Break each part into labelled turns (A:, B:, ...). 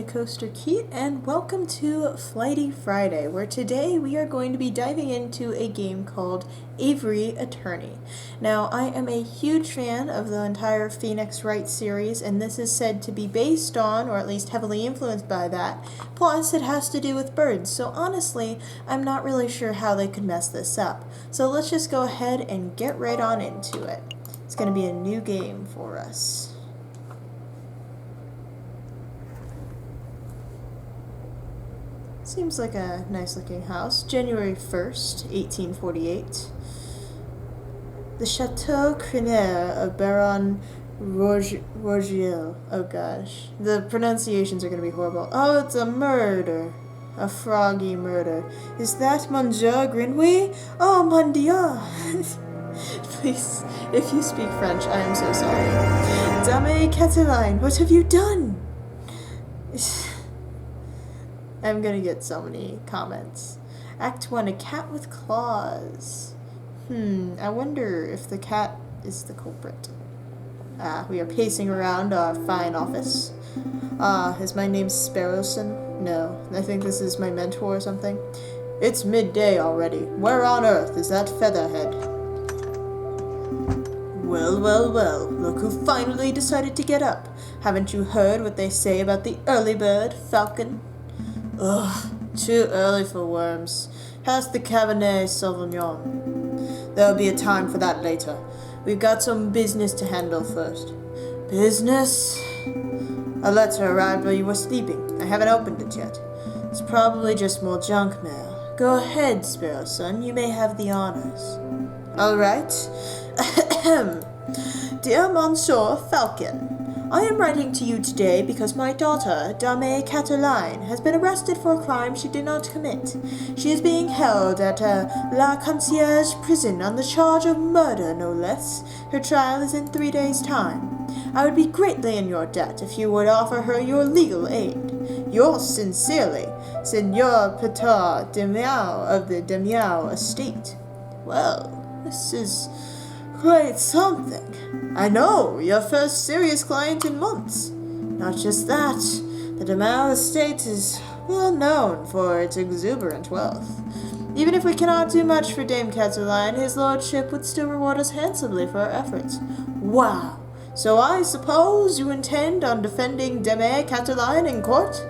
A: Coaster Keat, and welcome to Flighty Friday, where today we are going to be diving into a game called Aviary Attorney. Now, I am a huge fan of the entire Phoenix Wright series, and this is said to be based on, or at least heavily influenced by that. Plus, it has to do with birds, so honestly, I'm not really sure how they could mess this up. So let's just go ahead and get right on into it. It's going to be a new game for us. Seems like a nice looking house. January 1st, 1848. The Chateau Crinier of Baron Rogiel. Oh gosh. The pronunciations are going to be horrible. Oh, it's a murder. A froggy murder. Is that Monsieur Grinouille? Oh, mon Dieu. Please, if you speak French, I am so sorry. Dame Cataline, what have you done? I'm gonna get so many comments. Act 1, a cat with claws. I wonder if the cat is the culprit. We are pacing around our fine office. Is my name Sparrowson? No, I think this is my mentor or something. It's midday already. Where on earth is that featherhead? Well, well, well, look who finally decided to get up. Haven't you heard what they say about the early bird, Falcon? Ugh, too early for worms. Pass the Cabernet Sauvignon. There'll be a time for that later. We've got some business to handle first. Business? A letter arrived while you were sleeping. I haven't opened it yet. It's probably just more junk mail. Go ahead, Sparrowson. You may have the honors. All right. Dear Monsieur Falcon, I am writing to you today because my daughter, Dame Cataline, has been arrested for a crime she did not commit. She is being held at La Concierge prison on the charge of murder, no less. Her trial is in 3 days' time. I would be greatly in your debt if you would offer her your legal aid. Yours sincerely, Senor Petard de Miao of the de Miao estate. Well, this is quite something. I know, your first serious client in months. Not just that, the de Miao estate is well known for its exuberant wealth. Even if we cannot do much for Dame Cataline, his lordship would still reward us handsomely for our efforts. Wow! So I suppose you intend on defending Dame Cataline in court?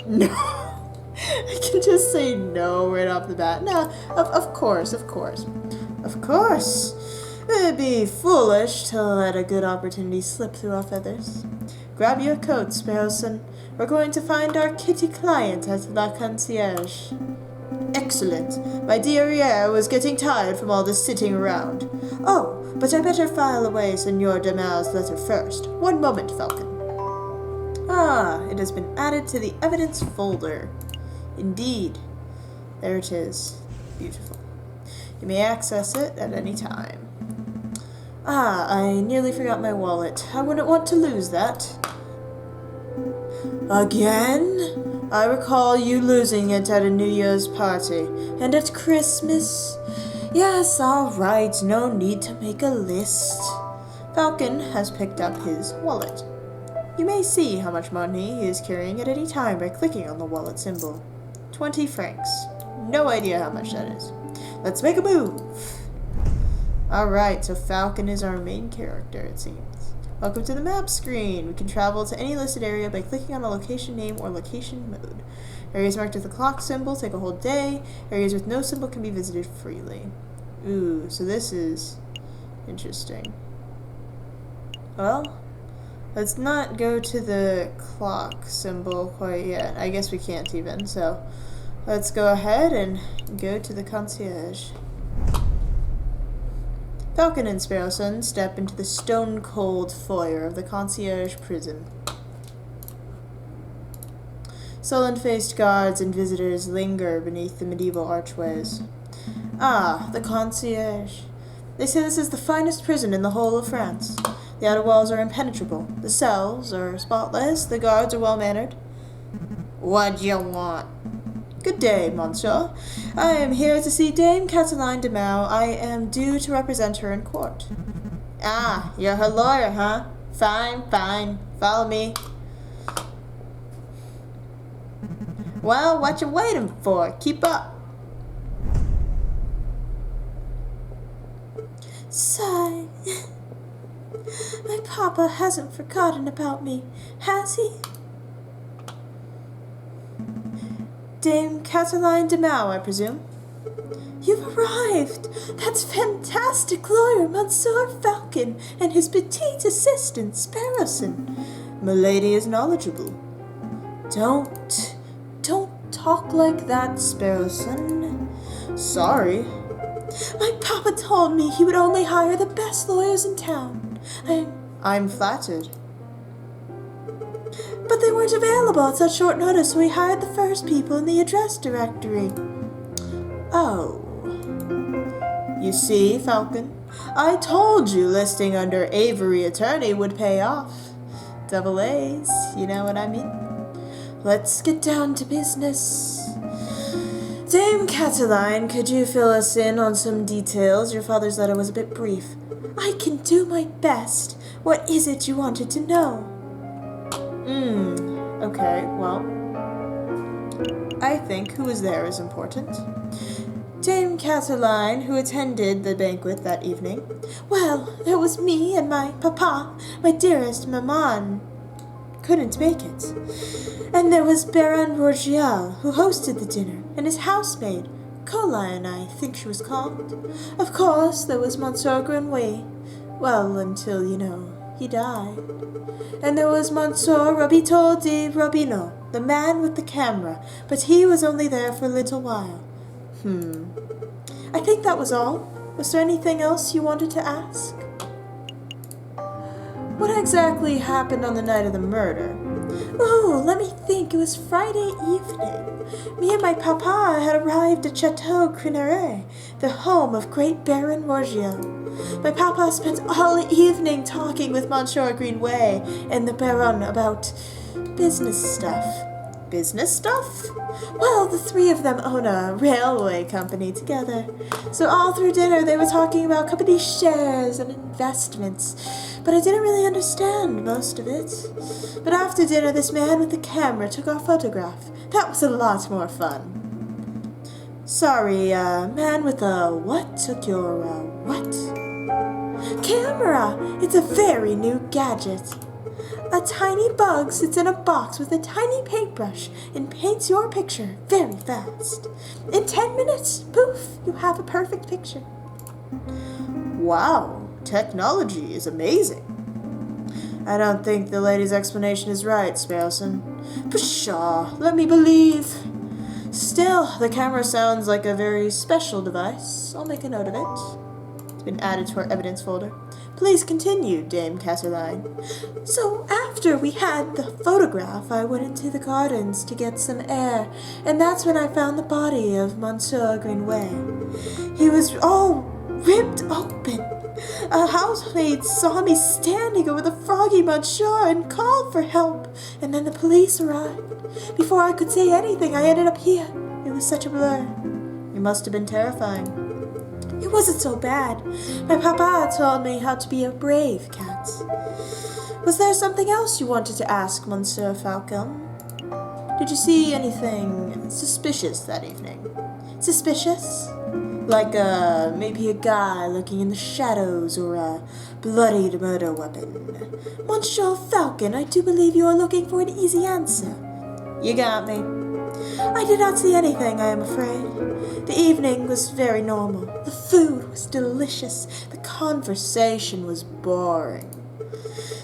A: No. I can just say no right off the bat. No, of course. Of course. It'd be foolish to let a good opportunity slip through our feathers. Grab your coat, Sparrowson. We're going to find our kitty client at La Concierge. Excellent. My dear was getting tired from all this sitting around. Oh, but I better file away Senor de Miao's letter first. One moment, Falcon. It has been added to the evidence folder. Indeed. There it is. Beautiful. You may access it at any time. I nearly forgot my wallet. I wouldn't want to lose that. Again? I recall you losing it at a New Year's party. And at Christmas? Yes, all right. No need to make a list. Falcon has picked up his wallet. You may see how much money he is carrying at any time by clicking on the wallet symbol. 20 francs. No idea how much that is. Let's make a move. Alright, so Falcon is our main character, it seems. Welcome to the map screen. We can travel to any listed area by clicking on a location name or location mode. Areas marked with the clock symbol take a whole day. Areas with no symbol can be visited freely. Ooh, so this is interesting. Well, let's not go to the clock symbol quite yet. I guess we can't even, so let's go ahead and go to the concierge. Falcon and Sparrowson step into the stone-cold foyer of the concierge prison. Sullen-faced guards and visitors linger beneath the medieval archways. The concierge. They say this is the finest prison in the whole of France. The outer walls are impenetrable. The cells are spotless. The guards are well-mannered. What do you want? Good day, monsieur. I am here to see Dame Cataline de Miao. I am due to represent her in court. You're her lawyer, huh? Fine. Follow me. Well, what you waiting for? Keep up. Sigh. My papa hasn't forgotten about me, has he? Dame Cataline de Mau, I presume? You've arrived! That's fantastic lawyer, Monsieur Falcon, and his petite assistant, Sparrowson. Milady is knowledgeable. Don't talk like that, Sparrowson. Sorry. My papa told me he would only hire the best lawyers in town. I'm flattered. But they weren't available at such short notice, so we hired the first people in the address directory. Oh. You see, Falcon, I told you listing under Aviary attorney would pay off. Double A's, you know what I mean? Let's get down to business. Dame Cataline, could you fill us in on some details? Your father's letter was a bit brief. I can do my best. What is it you wanted to know? Okay, well, I think who was there is important. Dame Cataline, who attended the banquet that evening. Well, there was me and my papa, my dearest maman. Couldn't make it. And there was Baron Rogiel, who hosted the dinner, and his housemaid, Coline, I think she was called. Of course, there was Monsieur Grenouille. Well, until, he died. And there was Monsieur Robito de Robino, the man with the camera, but he was only there for a little while. I think that was all. Was there anything else you wanted to ask? What exactly happened on the night of the murder? Oh, let me think. It was Friday evening. Me and my papa had arrived at Chateau Creneret, the home of great Baron Rogiel. My papa spent all evening talking with Monsieur Greenway and the Baron about business stuff. Business stuff? Well, the three of them own a railway company together. So all through dinner they were talking about company shares and investments. But I didn't really understand most of it. But after dinner, this man with the camera took our photograph. That was a lot more fun. Sorry, man with a what took your, what? Camera! It's a very new gadget. A tiny bug sits in a box with a tiny paintbrush and paints your picture very fast. In 10 minutes, poof, you have a perfect picture. Wow, technology is amazing. I don't think the lady's explanation is right, Sparrowson. Pshaw, let me believe. Still, the camera sounds like a very special device. I'll make a note of it. It's been added to our evidence folder. Please continue, Dame Cataline. So after we had the photograph, I went into the gardens to get some air, and that's when I found the body of Monsieur Greenway. He was all ripped open. A housemaid saw me standing over the froggy Monsieur and called for help, and then the police arrived. Before I could say anything, I ended up here. It was such a blur. It must have been terrifying. It wasn't so bad. My papa told me how to be a brave cat. Was there something else you wanted to ask, Monsieur Falcon? Did you see anything suspicious that evening? Suspicious? Like maybe a guy lurking in the shadows or a bloodied murder weapon. Monsieur Falcon, I do believe you are looking for an easy answer. You got me. I did not see anything, I am afraid. The evening was very normal. The food was delicious. The conversation was boring.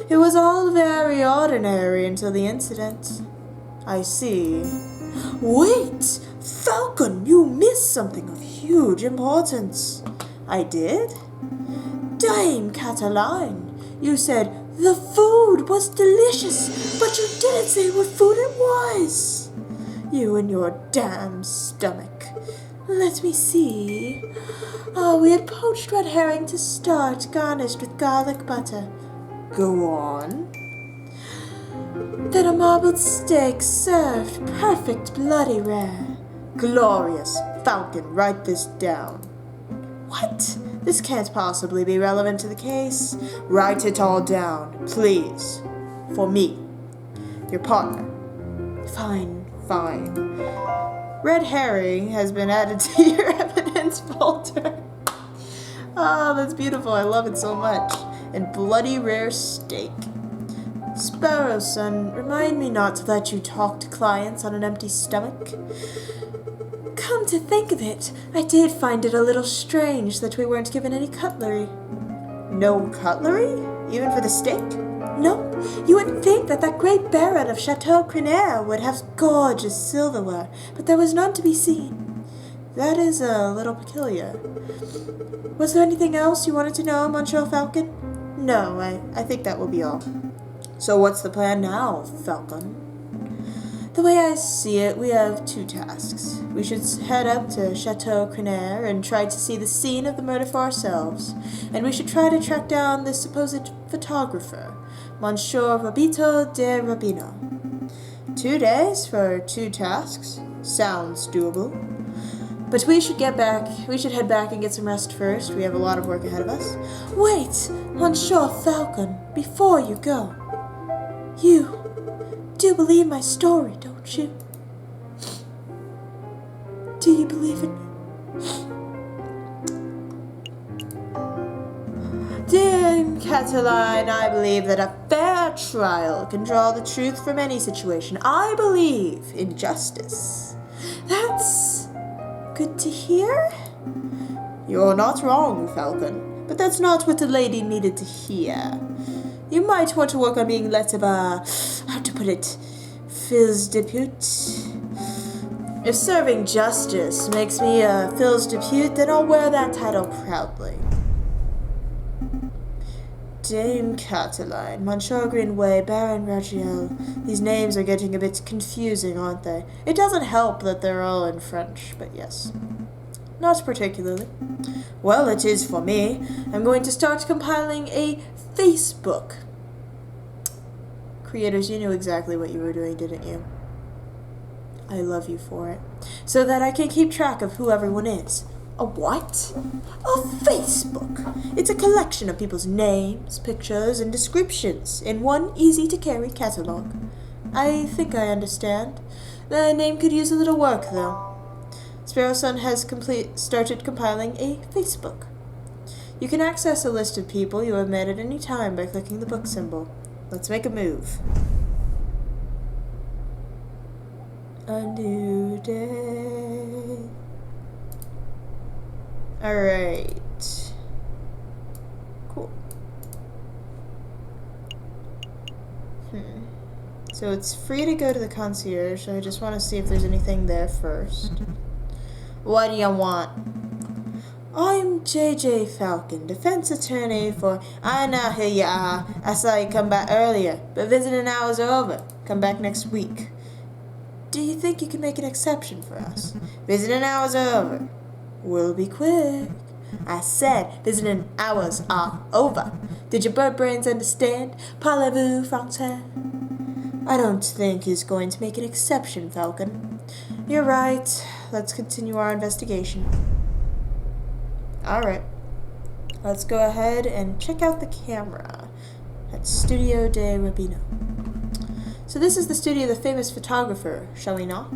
A: It was all very ordinary until the incident. I see. Wait! Falcon, you missed something of huge importance. I did? Dame Cataline, you said the food was delicious, but you didn't say what food it was. You and your damn stomach. Let me see. Oh, we had poached red herring to start, garnished with garlic butter. Go on. Then a marbled steak served, perfect bloody rare. Glorious. Falcon, write this down. What? This can't possibly be relevant to the case. Write it all down, please. For me. Your partner. Fine, Fine. Red herring has been added to your evidence folder. Oh, that's beautiful. I love it so much. And bloody rare steak. Sparrow son, remind me not to let you talk to clients on an empty stomach. Come to think of it, I did find it a little strange that we weren't given any cutlery. No cutlery? Even for the steak? No, you would think that great baron of Chateau Crinaire would have gorgeous silverware, but there was none to be seen. That is a little peculiar. Was there anything else you wanted to know, Monsieur Falcon? No, I think that will be all. So what's the plan now, Falcon? The way I see it, we have 2 tasks. We should head up to Chateau Crinaire and try to see the scene of the murder for ourselves. And we should try to track down the supposed photographer, Monsieur Robito de Robino. 2 days for 2 tasks? Sounds doable. But we should head back and get some rest first. We have a lot of work ahead of us. Wait, Monsieur Falcon, before you go. You do believe my story, don't you? Do you believe in me? Dame Cataline, I believe that a fair trial can draw the truth from any situation. I believe in justice. That's good to hear. You're not wrong, Falcon, but that's not what the lady needed to hear. You might want to work on being less of a, how to put it, fils de pute. If serving justice makes me a fils de pute, then I'll wear that title proudly. Dame Cataline, Monsieur Greenway, Baron Ragiel. These names are getting a bit confusing, aren't they? It doesn't help that they're all in French, but yes. Not particularly. Well, it is for me. I'm going to start compiling a Facebook. Creators, you knew exactly what you were doing, didn't you? I love you for it. So that I can keep track of who everyone is. A what? A Facebook. It's a collection of people's names, pictures, and descriptions in one easy-to-carry catalog. I think I understand. The name could use a little work, though. Sparrowson has started compiling a Facebook. You can access a list of people you have met at any time by clicking the book symbol. Let's make a move. A new day. Alright. Cool. So it's free to go to the concierge, so I just want to see if there's anything there first. What do you want? I'm J.J. Falcon, defense attorney for... I know who you are. I saw you come back earlier, but visiting hours are over. Come back next week. Do you think you can make an exception for us? Visiting hours are over. We'll be quick. I said visiting hours are over. Did your bird brains understand? Parlez-vous français? I don't think he's going to make an exception, Falcon. You're right. Let's continue our investigation. Alright. Let's go ahead and check out the camera at Studio de Rubino. So this is the studio of the famous photographer. Shall we knock?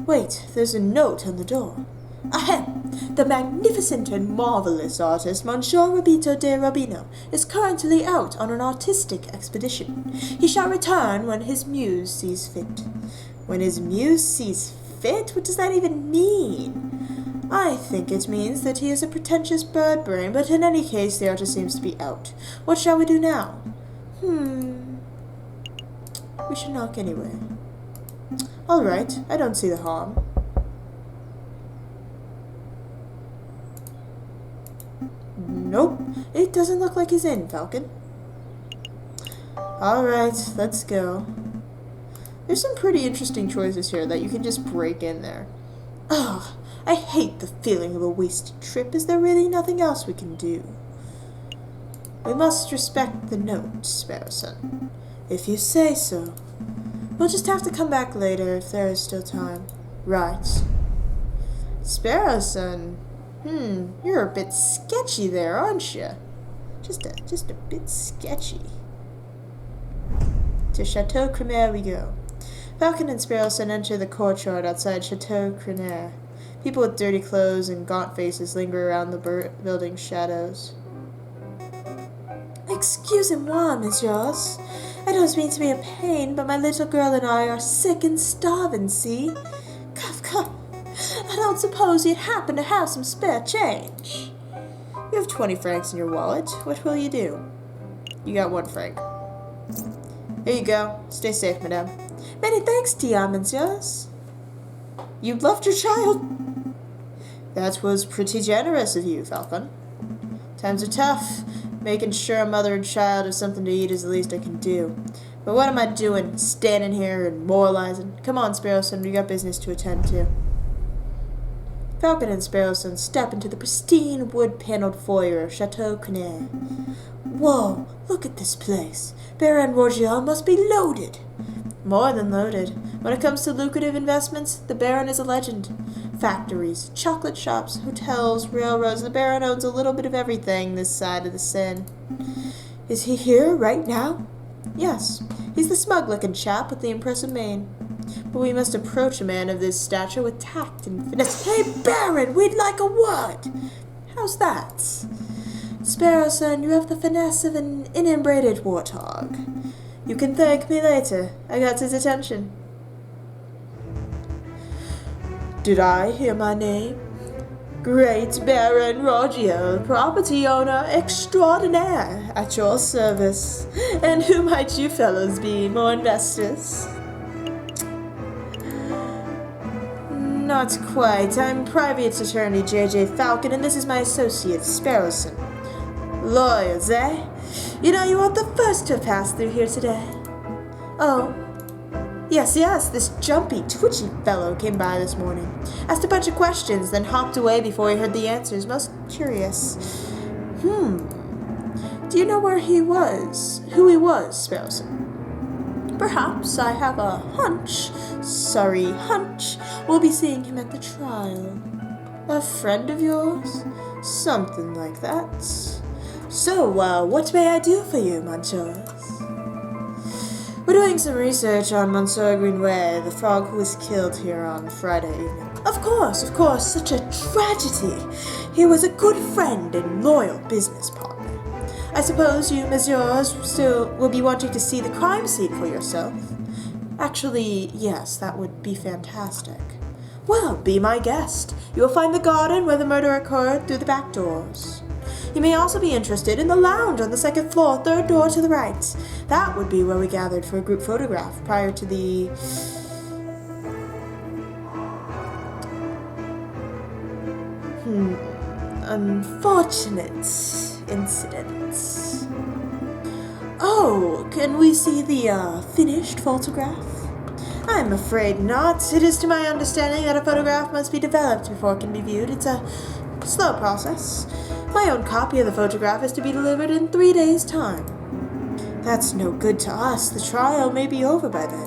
A: Wait, there's a note on the door. Ahem! The magnificent and marvelous artist Monsieur Robito de Robino is currently out on an artistic expedition. He shall return when his muse sees fit. When his muse sees fit? What does that even mean? I think it means that he is a pretentious bird brain, but in any case the artist seems to be out. What shall we do now? We should knock anyway. Alright, I don't see the harm. Nope, it doesn't look like he's in, Falcon. Alright, let's go. There's some pretty interesting choices here that you can just break in there. Ugh, I hate the feeling of a wasted trip. Is there really nothing else we can do? We must respect the note, Sparrowson. If you say so. We'll just have to come back later if there is still time. Right. Sparrowson. You're a bit sketchy there, aren't you? Just a bit sketchy. To Chateau Crinaire we go. Falcon and Sparrowson enter the courtyard outside Chateau Crenaire. People with dirty clothes and gaunt faces linger around the building's shadows. Excusez-moi, messieurs. I don't mean to be a pain, but my little girl and I are sick and starving, see? Come. I don't suppose you'd happen to have some spare change. You have 20 francs in your wallet. What will you do? You got 1 franc. Here you go. Stay safe, madame. Many thanks, dear messieurs. You left your child? That was pretty generous of you, Falcon. Times are tough. Making sure a mother and child have something to eat is the least I can do. But what am I doing, standing here and moralizing? Come on, Sparrowson, we got business to attend to. Falcon and Sparrowson step into the pristine wood-paneled foyer of Chateau Crenaire. Whoa, look at this place. Baron Rogier must be loaded. More than loaded. When it comes to lucrative investments, the Baron is a legend. Factories, chocolate shops, hotels, railroads. The Baron owns a little bit of everything this side of the Seine. Is he here right now? Yes, he's the smug-looking chap with the impressive mane. But we must approach a man of this stature with tact and finesse. Hey, Baron, we'd like a word. How's that? Sparrowson, you have the finesse of an inebriated warthog. You can thank me later. I got his attention. Did I hear my name? Great Baron Rogier, property owner extraordinaire, at your service. And who might you fellows be, more investors? Not quite. I'm Private Attorney J.J. Falcon, and this is my associate, Sparrowson. Lawyers, eh? You know, you aren't the first to have passed through here today. Oh. Yes, this jumpy, twitchy fellow came by this morning. Asked a bunch of questions, then hopped away before he heard the answers. Most curious. Do you know where he was? Who he was, Sparrowson? Perhaps I have a hunch. We'll be seeing him at the trial. A friend of yours? Something like that. So, what may I do for you, messieurs? We're doing some research on Monsieur Greenway, the frog who was killed here on Friday evening. Of course, such a tragedy. He was a good friend and loyal business partner. I suppose you, messieurs, still will be wanting to see the crime scene for yourself. Actually, yes, that would be fantastic. Well, be my guest. You will find the garden where the murder occurred through the back doors. You may also be interested in the lounge on the 2nd floor, 3rd door to the right. That would be where we gathered for a group photograph prior to the... unfortunate incident. Oh, can we see the, finished photograph? I'm afraid not. It is to my understanding that a photograph must be developed before it can be viewed. It's a slow process. My own copy of the photograph is to be delivered in 3 days' time. That's no good to us. The trial may be over by then.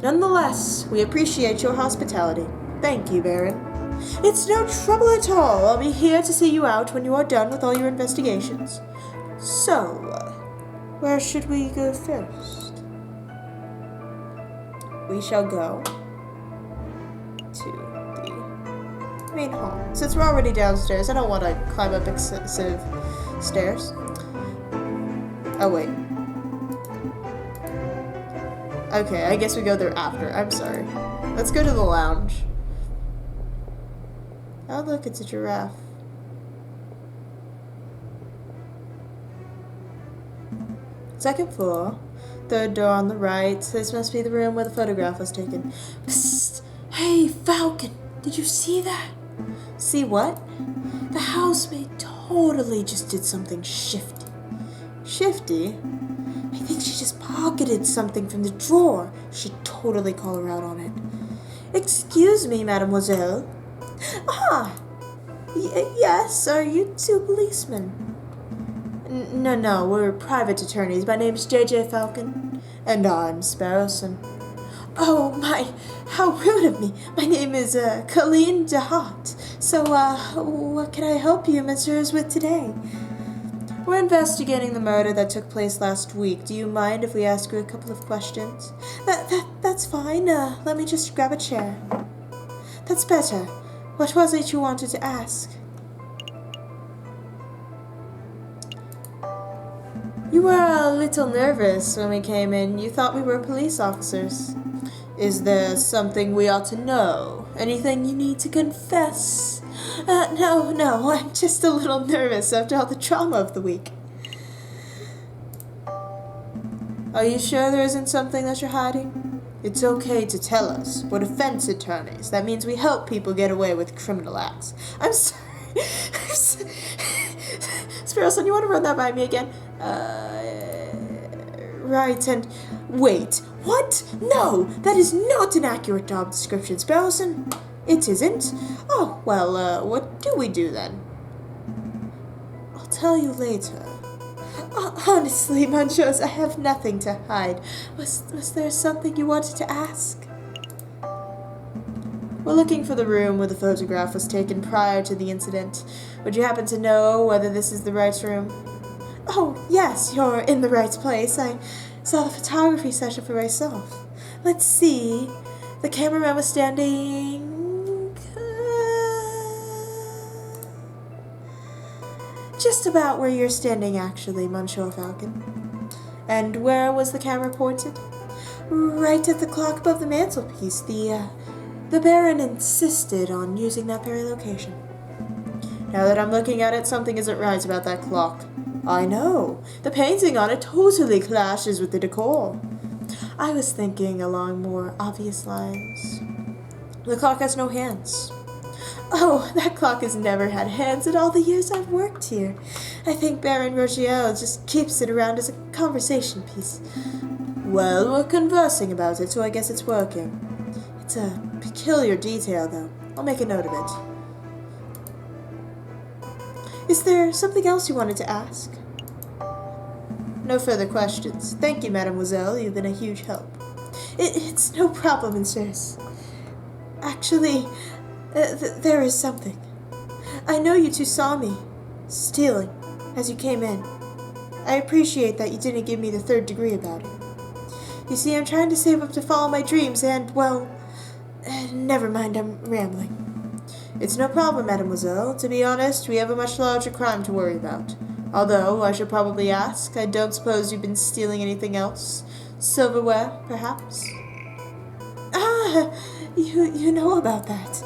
A: Nonetheless, we appreciate your hospitality. Thank you, Baron. It's no trouble at all. I'll be here to see you out when you are done with all your investigations. So, where should we go first? We shall go to the main hall. Since we're already downstairs, I don't want to climb up excessive stairs. Oh, wait. Okay, I guess we go there after. I'm sorry. Let's go to the lounge. Oh, look, it's a giraffe. Second floor. 3rd door on the right. This must be the room where the photograph was taken. Psst! Hey, Falcon! Did you see that? See what? The housemaid totally just did something shifty. Shifty? I think she just pocketed something from the drawer. Should totally call her out on it. Excuse me, mademoiselle. Ah! Yes, are you 2 policemen? No, we're private attorneys. My name's J.J. Falcon. And I'm Sparrowson. Oh, how rude of me. My name is, Colleen DeHart. So, what can I help you, messieurs, with today? We're investigating the murder that took place last week. Do you mind if we ask you a couple of questions? That's that's fine. Let me just grab a chair. That's better. What was it you wanted to ask? You were a little nervous when we came in. You thought we were police officers. Is there something we ought to know? Anything you need to confess? No, I'm just a little nervous after all the trauma of the week. Are you sure there isn't something that you're hiding? It's okay to tell us. We're defense attorneys. That means we help people get away with criminal acts. I'm sorry. Sparrowson, you want to run that by me again? Right, and wait, what? No, that is not an accurate job description, Sparrowson. It isn't? Oh, well, what do we do then? I'll tell you later. Honestly, Montrose, I have nothing to hide. Was there something you wanted to ask? We're looking for the room where the photograph was taken prior to the incident. Would you happen to know whether this is the right room? Oh, yes, you're in the right place. I saw the photography session for myself. Let's see. The cameraman was standing... just about where you're standing, actually, Monsieur Falcon. And where was the camera pointed? Right at the clock above the mantelpiece. The Baron insisted on using that very location. Now that I'm looking at it, something isn't right about that clock. I know. The painting on it totally clashes with the decor. I was thinking along more obvious lines. The clock has no hands. Oh, that clock has never had hands in all the years I've worked here. I think Baron Rogiel just keeps it around as a conversation piece. Well, we're conversing about it, so I guess it's working. It's a peculiar detail, though. I'll make a note of it. Is there something else you wanted to ask? No further questions. Thank you, mademoiselle. You've been a huge help. It's no problem, sirs. Actually, there is something. I know you two saw me stealing as you came in. I appreciate that you didn't give me the third degree about it. You see, I'm trying to save up to follow my dreams and, well, never mind, I'm rambling. It's no problem, mademoiselle. To be honest, we have a much larger crime to worry about. Although, I should probably ask, I don't suppose you've been stealing anything else? Silverware, perhaps? Ah, you know about that.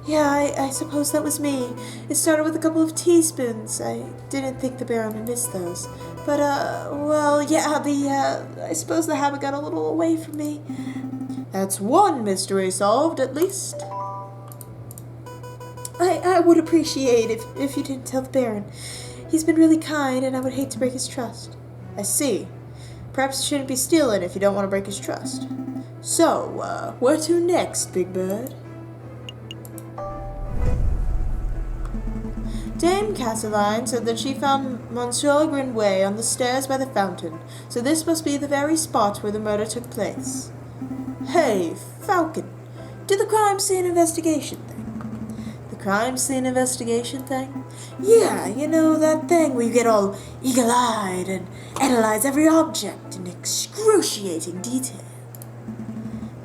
A: Yeah, I suppose that was me. It started with a couple of teaspoons. I didn't think the Baron would miss those. But, well, yeah, I suppose the habit got a little away from me. That's one mystery solved, at least. I would appreciate if you didn't tell the Baron. He's been really kind, and I would hate to break his trust. I see. Perhaps you shouldn't be stealing if you don't want to break his trust. So, where to next, Big Bird? Dame Catiline said that she found Monsieur Grinway on the stairs by the fountain, so this must be the very spot where the murder took place. Hey, Falcon, did the crime scene investigation thing? The crime scene investigation thing? Yeah, you know, that thing where you get all eagle-eyed and analyze every object in excruciating detail.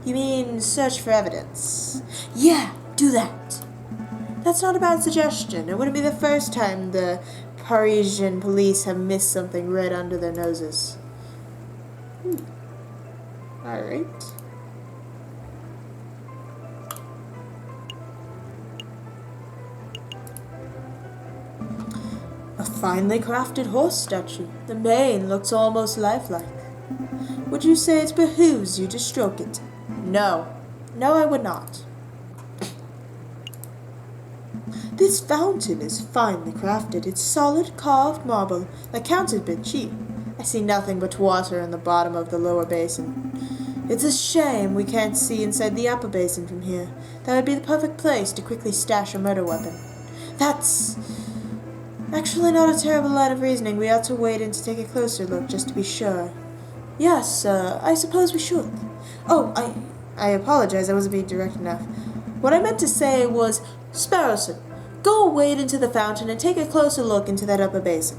A: You mean search for evidence? Yeah, do that. That's not a bad suggestion. It wouldn't be the first time the Parisian police have missed something right under their noses. Alright. A finely crafted horse statue. The mane looks almost lifelike. Would you say it behooves you to stroke it? No. No, I would not. This fountain is finely crafted. It's solid carved marble that counts as bit cheap. I see nothing but water in the bottom of the lower basin. It's a shame we can't see inside the upper basin from here. That would be the perfect place to quickly stash a murder weapon. That's actually not a terrible line of reasoning. We ought to wait in to take a closer look just to be sure. Yes, I suppose we should. Oh, I apologize. I wasn't being direct enough. What I meant to say was, Sparrowson, go wade into the fountain and take a closer look into that upper basin.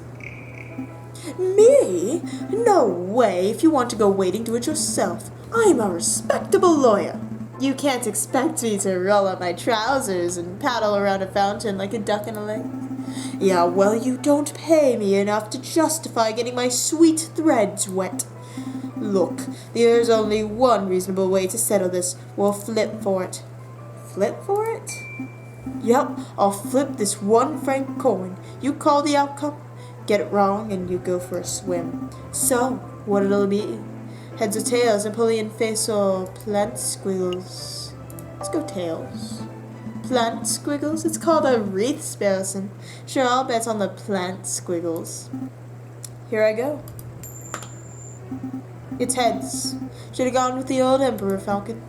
A: Me? No way. If you want to go wading, do it yourself. I'm a respectable lawyer. You can't expect me to roll up my trousers and paddle around a fountain like a duck in a lake. Yeah, well, you don't pay me enough to justify getting my sweet threads wet. Look, there's only one reasonable way to settle this. We'll flip for it. Flip for it? Yep, I'll flip this 1 franc coin. You call the outcome, get it wrong, and you go for a swim. So, what it'll be? Heads or tails, Napoleon face or plant squiggles? Let's go tails. Plant squiggles? It's called a wreath, Sparrowson. Sure, I'll bet on the plant squiggles. Here I go. It's heads. Should have gone with the old Emperor Falcon.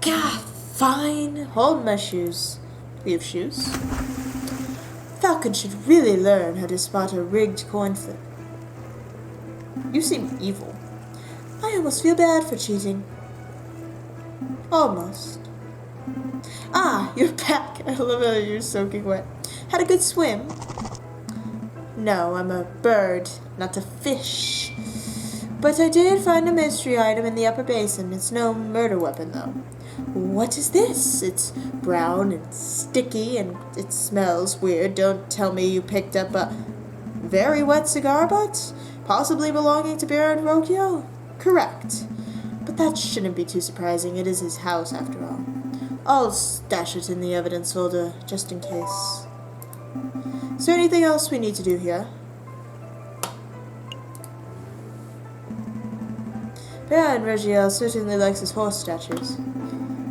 A: Gah, fine. Hold my shoes. We have shoes. Falcon should really learn how to spot a rigged coin flip. You seem evil. I almost feel bad for cheating. Almost. Ah, you're back. I love how you're soaking wet. Had a good swim? No, I'm a bird, not a fish. But I did find a mystery item in the upper basin. It's no murder weapon, though. What is this? It's brown and sticky, and it smells weird. Don't tell me you picked up a very wet cigar butt? Possibly belonging to Baron Rocchio? Correct. But that shouldn't be too surprising. It is his house, after all. I'll stash it in the evidence folder, just in case. Is there anything else we need to do here? Baron Regiel certainly likes his horse statues.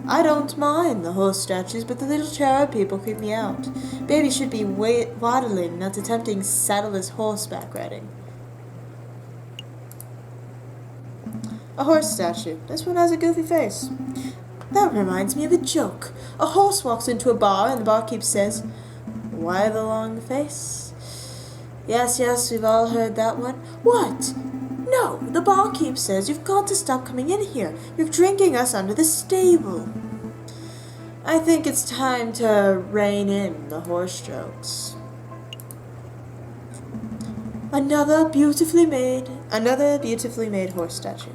A: I don't mind the horse statues, but the little cherub people creep me out. Baby should be waddling, not attempting saddleless horseback riding. A horse statue. This one has a goofy face. That reminds me of a joke. A horse walks into a bar and the barkeep says, "Why the long face?" Yes, we've all heard that one. What? No, the barkeep says you've got to stop coming in here. You're drinking us under the stable. I think it's time to rein in the horse jokes. Another beautifully made horse statue.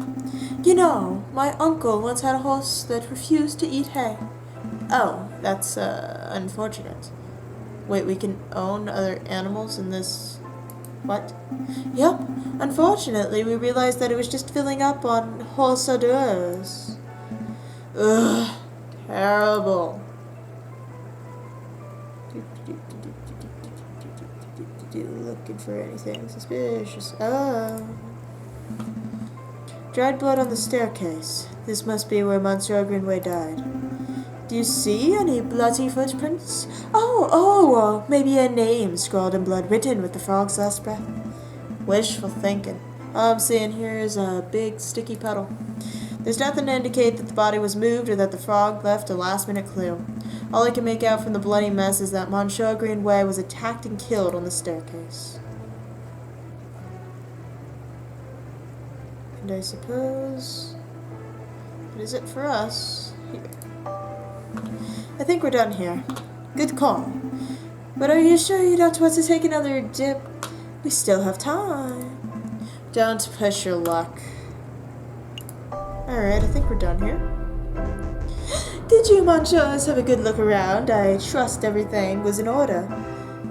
A: You know, my uncle once had a horse that refused to eat hay. Oh, that's unfortunate. Wait, we can own other animals in this... What? Yep. Unfortunately, we realized that it was just filling up on horse hors d'oeuvres. Ugh. Terrible. Looking for anything suspicious. Oh. Dried blood on the staircase. This must be where Monsieur Greenway died. Do you see any bloody footprints? Oh, maybe a name scrawled in blood written with the frog's last breath. Wishful thinking. All I'm seeing here is a big sticky puddle. There's nothing to indicate that the body was moved or that the frog left a last-minute clue. All I can make out from the bloody mess is that Monsieur Greenway was attacked and killed on the staircase. And I suppose... What is it for us? Here. I think we're done here. Good call. But are you sure you don't want to take another dip? We still have time. Don't push your luck. Alright, I think we're done here. Did you, Monchos, have a good look around? I trust everything was in order.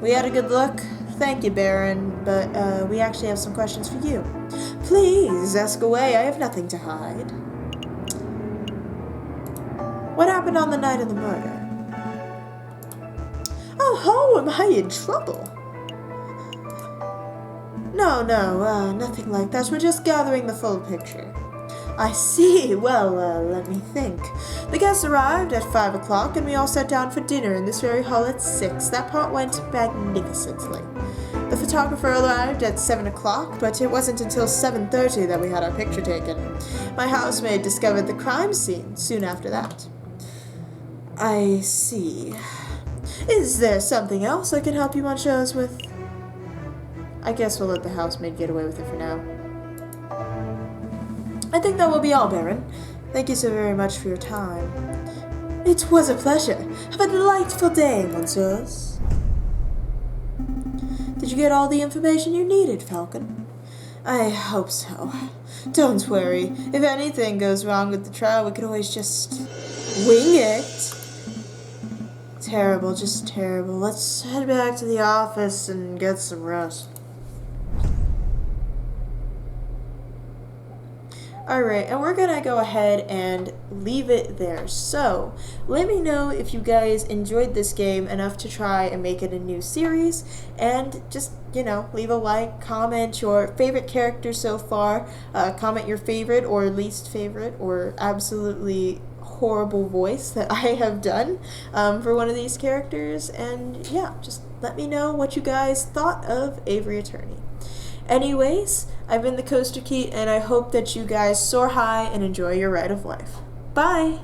A: We had a good look. Thank you, Baron, but we actually have some questions for you. Please, ask away. I have nothing to hide. What happened on the night of the murder? Oh ho, am I in trouble? No, nothing like that. We're just gathering the full picture. I see. Well, let me think. The guests arrived at 5 o'clock, and we all sat down for dinner in this very hall at 6. That part went magnificently. The photographer arrived at 7 o'clock, but it wasn't until 7:30 that we had our picture taken. My housemaid discovered the crime scene soon after that. I see. Is there something else I can help you, Monchos, with? I guess we'll let the housemaid get away with it for now. I think that will be all, Baron. Thank you so very much for your time. It was a pleasure. Have a delightful day, Monsieurs. Did you get all the information you needed, Falcon? I hope so. Don't worry. If anything goes wrong with the trial, we could always just wing it. Terrible, just terrible. Let's head back to the office and get some rest. Alright, and we're gonna go ahead and leave it there. So, let me know if you guys enjoyed this game enough to try and make it a new series, and just, leave a like, comment your favorite character so far, comment your favorite or least favorite or absolutely horrible voice that I have done for one of these characters, and yeah, just let me know what you guys thought of Aviary Attorney. Anyways, I've been the Coaster Keat, and I hope that you guys soar high and enjoy your ride of life. Bye!